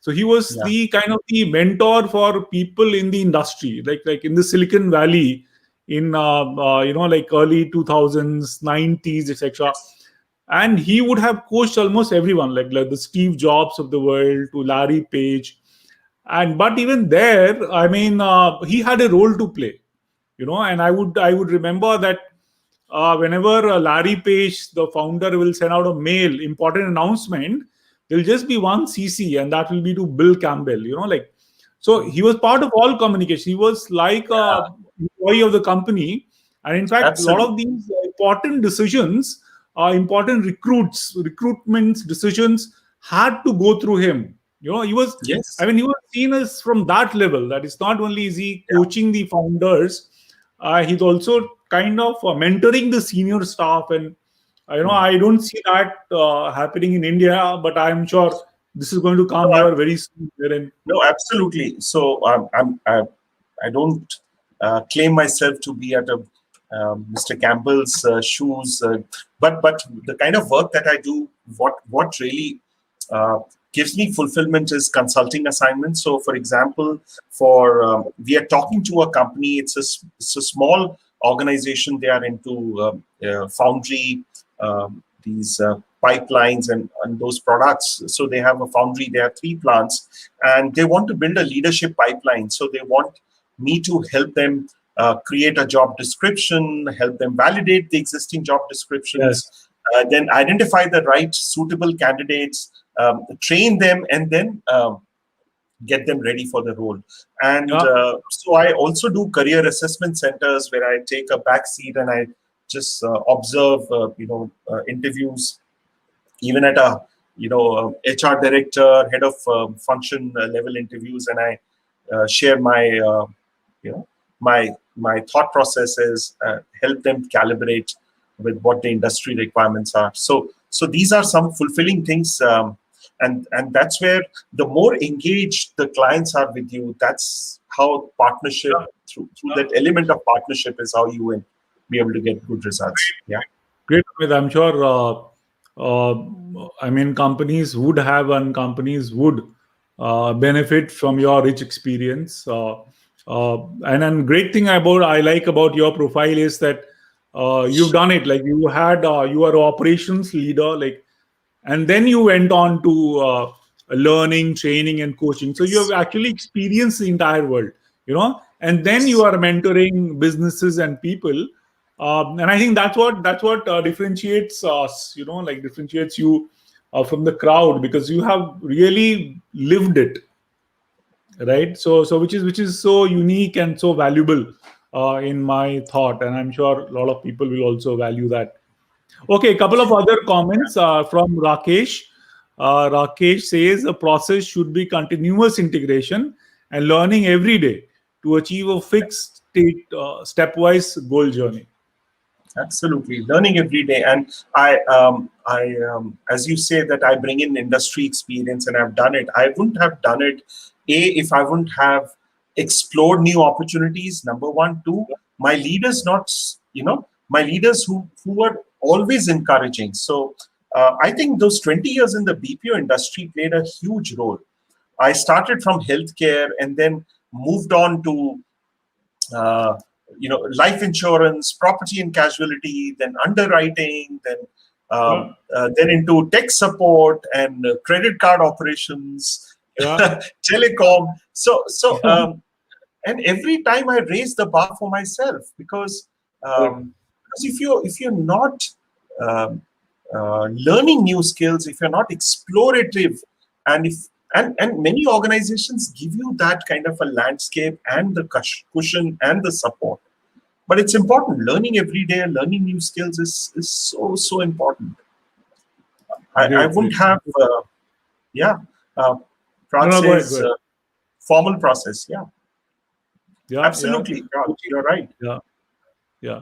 So he was Yeah. the kind of the mentor for people in the industry, like in the Silicon Valley, in like early 2000s, 90s, etc. Yes. And he would have coached almost everyone, like the Steve Jobs of the world to Larry Page. And but even there, I mean, he had a role to play. And I would remember that whenever Larry Page, the founder, will send out a mail, important announcement, there'll just be one CC, and that will be to Bill Campbell. So he was part of all communication. He was like Yeah. a employee of the company, and in fact, a lot Absolutely. of these important decisions, important recruitment decisions, had to go through him. He was. I Yes. mean, he was seen as from that level. That it's not only is he Yeah. coaching the founders, he's also kind of mentoring the senior staff. And Mm. I don't see that happening in India, but I'm sure this is going to No, come here very soon. Wherein, no, absolutely. So I don't claim myself to be at a Mr. Campbell's shoes, but the kind of work that I do, what really uh, gives me fulfillment is consulting assignments. So, for example, for we are talking to a company. It's a small organization. They are into foundry, these pipelines and those products. So they have a foundry. They have 3 plants, and they want to build a leadership pipeline. So they want me to help them create a job description, help them validate the existing job yes, descriptions, then identify the right suitable candidates, train them, and then get them ready for the role. And yeah, so I also do career assessment centers where I take a back seat and I just observe, interviews, even at a HR director, head of function level interviews, and I share my you know my thought processes, help them calibrate with what the industry requirements are. So these are some fulfilling things, and that's where the more engaged the clients are with you, that's how partnership, yeah. through that element of partnership, is how you will be able to get good results. Yeah. Great, Amit. I'm sure. I mean, companies would have and companies would benefit from your rich experience. And great thing about I like about your profile is that you've done it. Like you are operations leader. And then you went on to learning, training, and coaching. So you have Yes. actually experienced the entire world. And then you Yes. are mentoring businesses and people. And I think that's what differentiates us. Like differentiates you from the crowd, because you have really lived it, right? So which is so unique and so valuable in my thought, and I'm sure a lot of people will also value that. Okay, a couple of other comments from Rakesh. Rakesh says the process should be continuous integration and learning every day to achieve a fixed state, stepwise goal journey. Absolutely, learning every day. And as you say, that I bring in industry experience and I've done it. I wouldn't have done it, if I wouldn't have explored new opportunities. Number one, two, my leaders, my leaders who were always encouraging. So I think those 20 years in the BPO industry played a huge role. I started from healthcare and then moved on to uh, life insurance, property and casualty, then underwriting, Yeah, then into tech support and credit card operations, yeah, telecom. So yeah. and every time I raise the bar for myself, Correct. because if you're not um, learning new skills, if you're not explorative, and if and many organizations give you that kind of a landscape and the cushion and the support, but it's important. Learning every day, learning new skills is so important. I Great, wouldn't great. have yeah uh, No, Prad no, go ahead, go says ahead. formal process. Yeah, Yeah, yeah. absolutely, Prad, you're right. Yeah, yeah.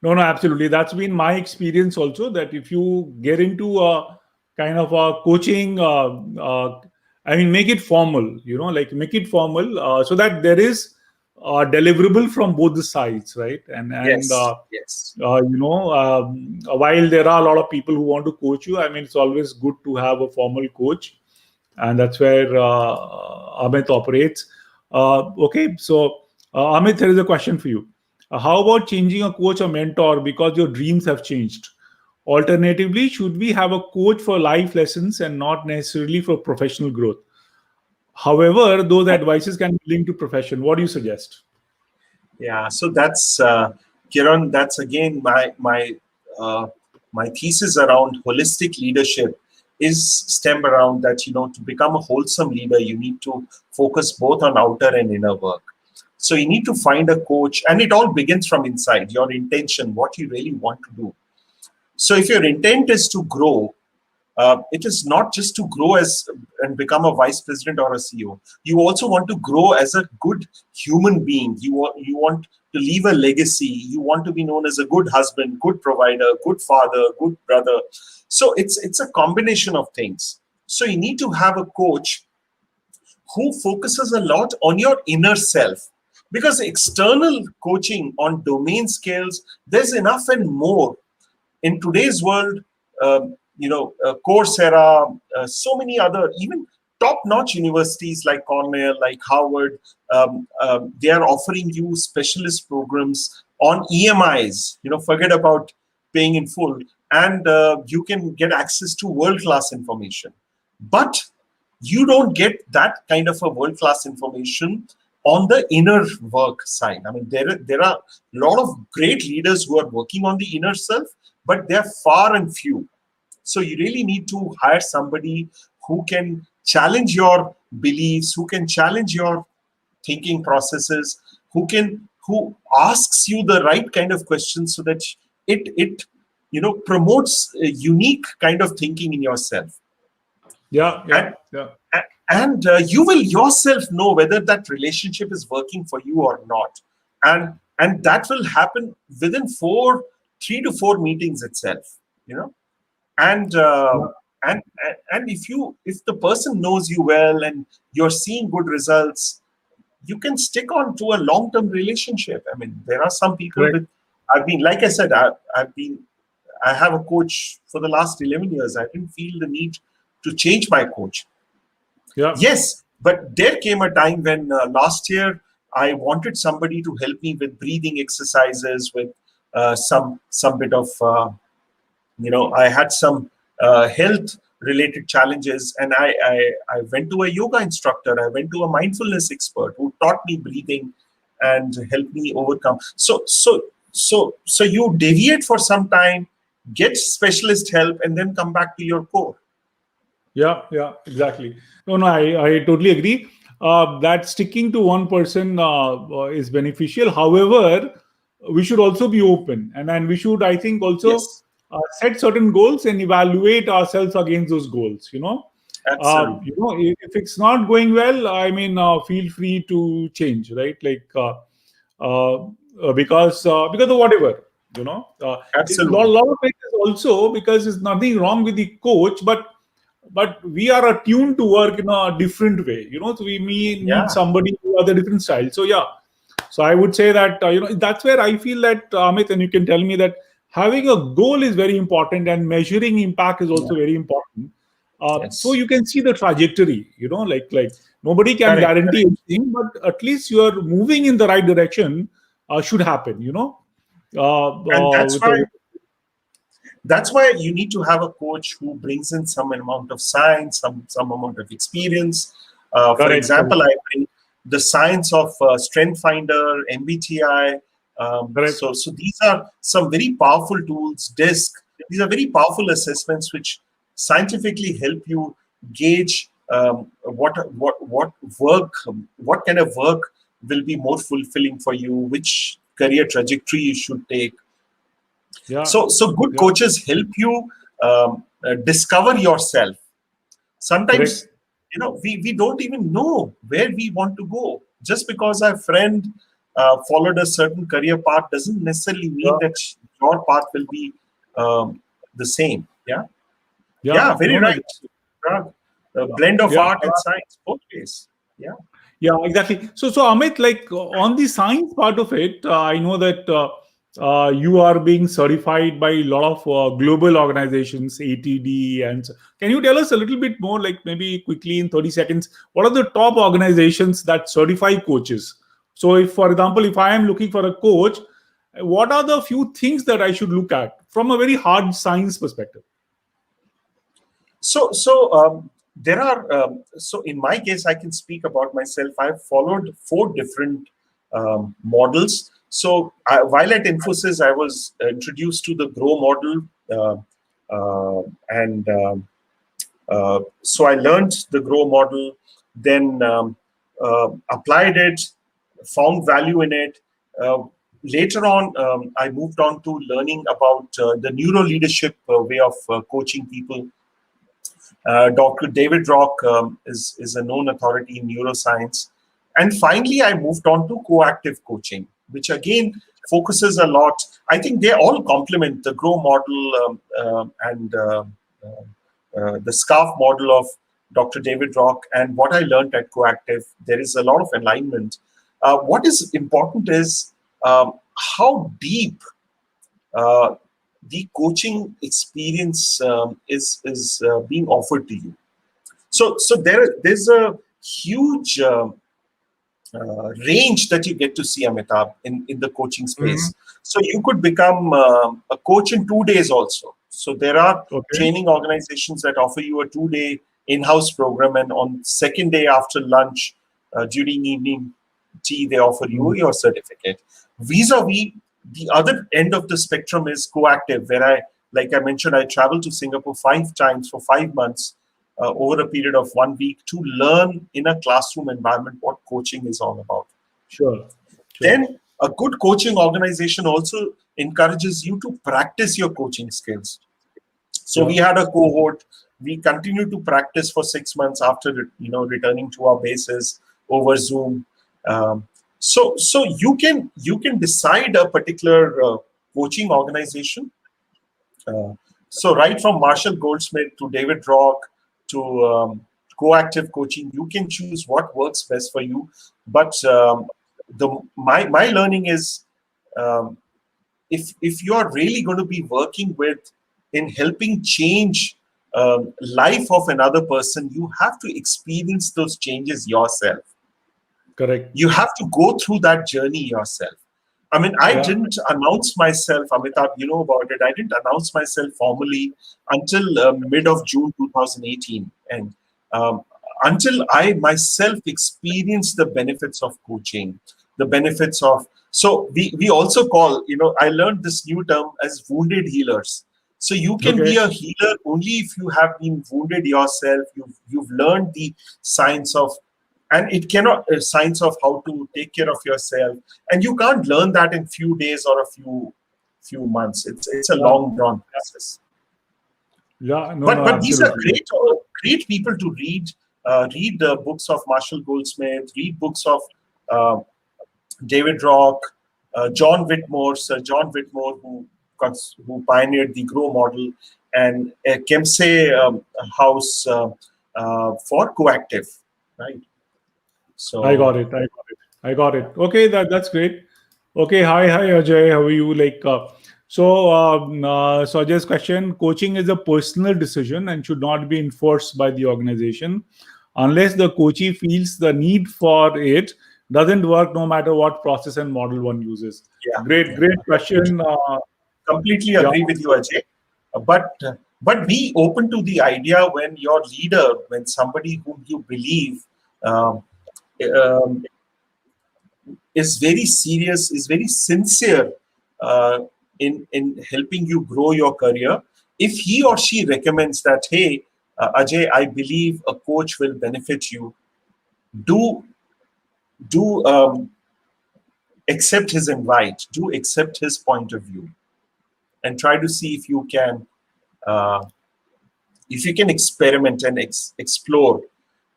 No, no, absolutely. That's been my experience also. That if you get into a kind of a coaching, I mean, make it formal. Like make it formal, so that there is deliverable from both the sides, right? And Yes, yes. while there are a lot of people who want to coach you, I mean, it's always good to have a formal coach, and that's where Amit operates. Okay, so Amit, there is a question for you. How about changing a coach or mentor because your dreams have changed? Alternatively, should we have a coach for life lessons and not necessarily for professional growth? However, those advices can be linked to profession. What do you suggest? Yeah, so that's Kiran. That's again uh, my thesis around holistic leadership is stem around that. To become a wholesome leader, you need to focus both on outer and inner work. So you need to find a coach, and it all begins from inside. Your intention, what you really want to do. So if your intent is to grow, it is not just to grow as and become a vice president or a CEO. You also want to grow as a good human being. You want to leave a legacy. You want to be known as a good husband, good provider, good father, good brother. So it's a combination of things. So you need to have a coach who focuses a lot on your inner self, because external coaching on domain scales, there's enough and more in today's world. Coursera, so many other, even top-notch universities like Cornell, like Harvard, they are offering you specialist programs on EMIs. Forget about paying in full, and you can get access to world-class information. But you don't get that kind of a world-class information on the inner work side. I mean, there are a lot of great leaders who are working on the inner self, but they're far and few. So you really need to hire somebody who can challenge your beliefs, who can challenge your thinking processes, who asks you the right kind of questions, so that it promotes a unique kind of thinking in yourself. Yeah, yeah, And yeah. you will yourself know whether that relationship is working for you or not, and that will happen within 3 to 4 meetings itself. you know and Yeah. and if the person knows you well and you're seeing good results, you can stick on to a long-term relationship. I mean, there are some people Correct. with I've been, like I said, I have a coach for the last 11 years. I didn't feel the need to change my coach. Yeah. Yes, but there came a time when last year I wanted somebody to help me with breathing exercises, with some bit of I had some health related challenges, and I went to a yoga instructor. I went to a mindfulness expert who taught me breathing and helped me overcome. So you deviate for some time, get specialist help, and then come back to your core. Yeah, yeah, exactly. No, no, I totally agree. that sticking to one person is beneficial. However, we should also be open, and we should, I think, also Yes, set certain goals and evaluate ourselves against those goals. absolutely. If it's not going well, I mean, feel free to change, right? Like because of whatever, Absolutely. lot of it is also because there's nothing wrong with the coach, but we are attuned to work in a different way. So we may need Yeah. somebody who has a different style. So yeah, so I would say that that's where I feel that Amit, and you can tell me that having a goal is very important, and measuring impact is Yeah. also very important. So Yes. you can see the trajectory. Like nobody can Correct. guarantee anything, but at least you are moving in the right direction. Should happen. And With a that's why you need to have a coach who brings in some amount of science, some amount of experience. For correct, correct, example, I bring the science of Strength Finder, MBTI. correct. So these are some very powerful tools. DISC. These are very powerful assessments which scientifically help you gauge what work, what kind of work will be more fulfilling for you, which career trajectory you should take. Yeah, So good yeah, coaches help you discover yourself. correct. Sometimes, we don't even know where we want to go. Just because our friend followed a certain career path doesn't necessarily mean Yeah, that your path will be the same. Yeah, yeah. yeah, very No, no. right. A blend of Yeah. art and science, both ways. Yeah. Yeah, exactly. So Amit, like on the science part of it, I know that you are being certified by a lot of global organizations, ATD, and can you tell us a little bit more, like maybe quickly in 30 seconds, what are the top organizations that certify coaches? So, if, for example, if I am looking for a coach, what are the few things that I should look at from a very hard science perspective? So there are. So in my case, I can speak about myself. I've followed four different models. So while at Infosys, I was introduced to the Grow model, and so I learned the Grow model, then applied it, found value in it. Uh, Later on, I moved on to learning about the neuro leadership way of coaching people. Dr. David Rock is a known authority in neuroscience. And finally, I moved on to coactive coaching, which again focuses a lot. I think they all complement the Grow model and the SCARF model of Dr. David Rock and what I learned at Coactive. There is a lot of alignment. What is important is how deep uh, the coaching experience is being offered to you. So there's a huge range that you get to see, Amitabh, in the coaching Mhm. space. So you could become a coach in 2 days also. So there are Okay. training organizations that offer you a 2 day in-house program, and on second day after lunch, during evening tea, they offer you Mhm. your certificate. Vis-a-vis, the other end of the spectrum is coactive, where like I mentioned, I traveled to Singapore 5 times for 5 months over a period of 1 week to learn in a classroom environment what coaching is all about. Sure. Sure. Then a good coaching organization also encourages you to practice your coaching skills. So we Yeah. had a cohort. We continued to practice for 6 months after returning to our bases over Zoom. So you can decide a particular coaching organization. Uh, so right from Marshall Goldsmith to David Rock to coactive coaching, you can choose what works best for you. But my learning is, um, if you are really going to be working with in helping change life of another person, you have to experience those changes yourself. Correct. You have to go through that journey yourself. I mean, I Yeah. didn't announce myself, Amitabh, you know about it. I didn't announce myself formally until mid of June 2018. And um, until I myself experienced the benefits of coaching, the benefits of, so we also call, I learned this new term as wounded healers. So you can be Okay. a healer only if you have been wounded yourself. You've learned the science of and it cannot science of how to take care of yourself, and you can't learn that in few days or a few months. It's a Yeah. long drawn process. Yeah. No. No. But these are Absolutely. great people to read. Read the books of Marshall Goldsmith. Read books of uh, David Rock, John Whitmore, Sir John Whitmore, who pioneered the Grow model, and Kempsey House for coactive, right? I got So it. I got it. I got it. Okay, that's great. Okay, hi Ajay. How are you? So Ajay's question: coaching is a personal decision and should not be enforced by the organization, unless the coachee feels the need for it. Doesn't work no matter what process and model one uses. yeah, Great, yeah, great question. completely Yeah, agree with you, Ajay. But be open to the idea when your leader, when somebody whom you believe um, um, is very serious, is very sincere uh, in helping you grow your career. If he or she recommends that, hey, Ajay, I believe a coach will benefit you, do do accept his invite, do accept his point of view, and try to see uh, if you can experiment and explore.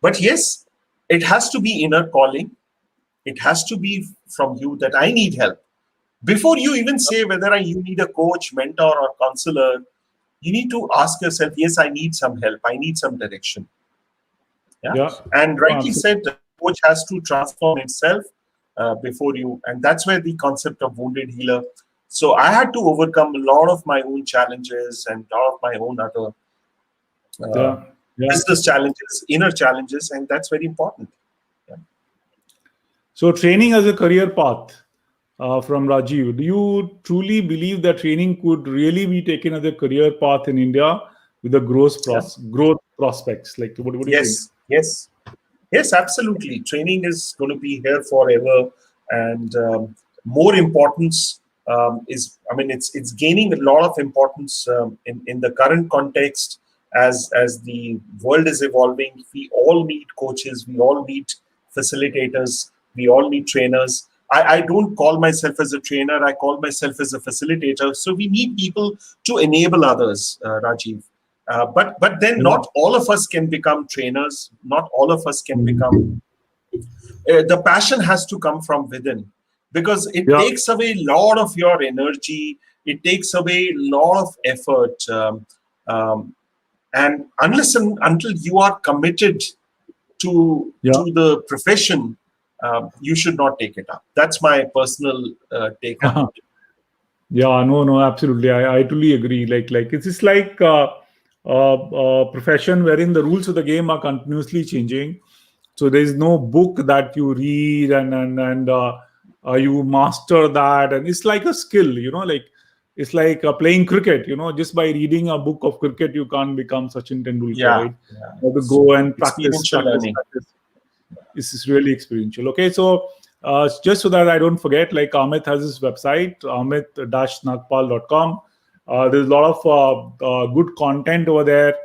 But yes, it has to be inner calling. It has to be from you that I need help. Before you even say whether you need a coach, mentor, or counselor, you need to ask yourself, yes, I need some help. I need some direction. Yeah. yeah. And No, rightly said, the coach has to transform himself before you. And that's where the concept of wounded healer. So I had to overcome a lot of my own challenges and a lot of my own other uh, yeah, yeah. business challenges, inner challenges. And that's very important. Yeah. So, training as a career path from Rajiv. Do you truly believe that training could really be taken as a career path in India with the Yeah. growth prospects? Like, what do you think? Yes. Yes. Yes, absolutely. Training is going to be here forever, and more importance I mean, it's gaining a lot of importance in the current context as the world is evolving. We all need coaches, we all need facilitators, we all need trainers. I don't call myself as a trainer. I call myself as a facilitator. So we need people to enable others, Rajiv. But then Yeah. not all of us can become trainers. Not all of us can become. The passion has to come from within, because it Yeah. takes away a lot of your energy. It takes away a lot of effort, um, and until you are committed Yeah. to the profession, you should not take it up. That's my personal take on it. Yeah, no, no, absolutely. I totally agree. It's just like profession wherein the rules of the game are continuously changing. So there is no book that you read and you master that, and it's like a skill. Like it's like playing cricket. Just by reading a book of cricket, you can't become Sachin Tendulkar, Yeah, right? yeah. You have to So go and practice, experiential practice, learning. practice. This is really experiential. Okay, so just so that I don't forget, like Amit has his website, amit-nagpal.com. There's a lot of good content over there.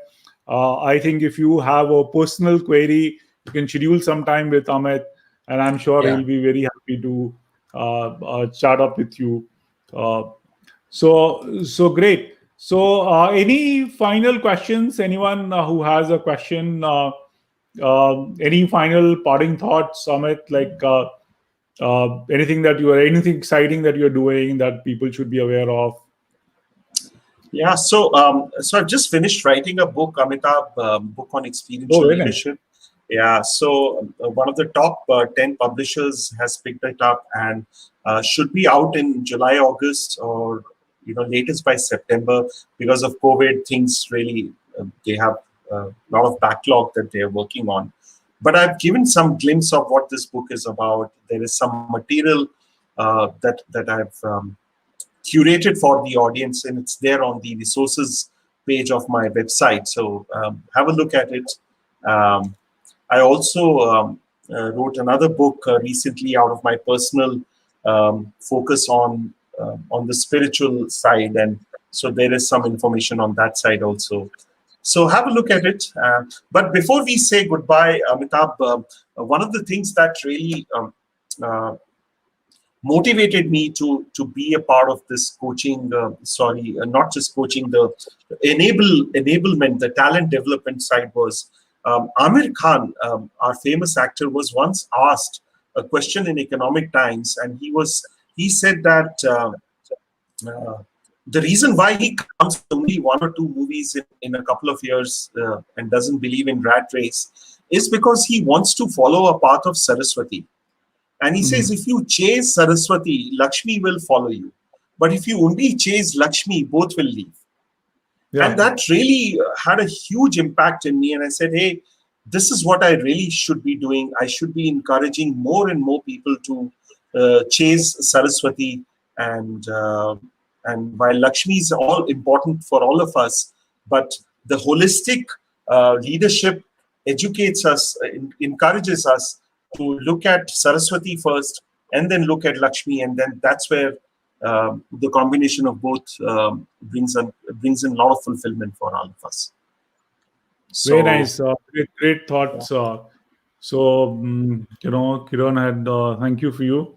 I think if you have a personal query, you can schedule some time with Amit, and I'm sure Yeah. he'll be very happy to chat up with you. Uh, so great. So, any final questions? Anyone who has a question? Any final parting thoughts, Amit? Anything exciting that you're doing that people should be aware of? Yeah, so I've just finished writing a book, Amitabh, book on Oh, experiential very nice. leadership. Yeah, so one of the top 10 publishers has picked it up, and should be out in July, August, or latest by September. Because of COVID, things really they have a lot of backlog that they are working on. But I've given some glimpse of what this book is about. There is some material that I've curated for the audience, and it's there on the resources page of my website. So have a look at it. Um, I also wrote another book recently out of my personal focus on the spiritual side, and so there is some information on that side also. So have a look at it. But before we say goodbye, Amitabh, one of the things that really uh, motivated me to be a part of this coaching. Not just coaching, the enablement, the talent development side was Amir Khan, our famous actor, was once asked a question in Economic Times, and he said that uh, the reason why he comes with only one or two movies in a couple of years and doesn't believe in rat race is because he wants to follow a path of Saraswati. And he says, if you chase Saraswati, Lakshmi will follow you. But if you only chase Lakshmi, both will leave. Yeah. And that really had a huge impact in me. And I said, hey, this is what I really should be doing. I should be encouraging more and more people to chase Saraswati. And while Lakshmi is all important for all of us, but the holistic leadership educates us, encourages us to look at Saraswati first, and then look at Lakshmi, and then that's where the combination of both brings in a lot of fulfillment for all of us. So, very nice, great thoughts. Kiran had thank you for you.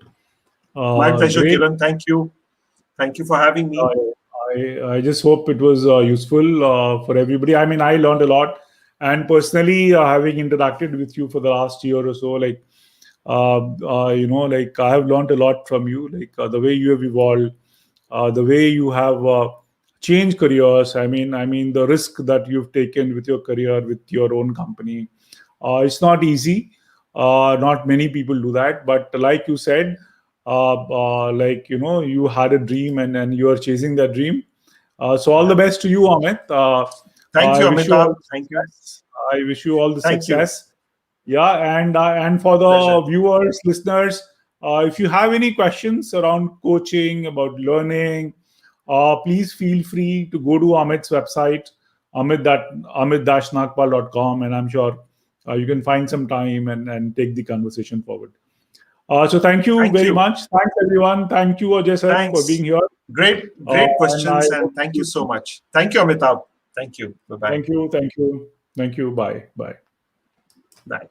My pleasure, Great. Kiran. Thank you for having me. I just hope it was useful for everybody. I mean, I learned a lot, and personally, having interacted with you for the last year or so, like like I have learned a lot from you, like the way you have evolved, the way you have changed careers. I mean, the risk that you've taken with your career, with your own company. It's not easy. Not many people do that. But like you said, you had a dream, and you are chasing that dream. So all the best to you, Amit. Thank I you, wish you all Amitabh. the Thank you. success. I wish you all the Thank you. success. Yeah, and for Pleasure. the viewers, listeners, if you have any questions around coaching, about learning, please feel free to go to Amit's website, amit-nagpal.com, and I'm sure you can find some time and take the conversation forward. So thank you Thank very you. much. Thanks, everyone. Thank you, Ajay sir, for being Thanks. here. Great And I questions, hope and thank you so much. Thank you, Amitabh. Thank you. Bye-bye. Thank you. Bye. Bye. Bye.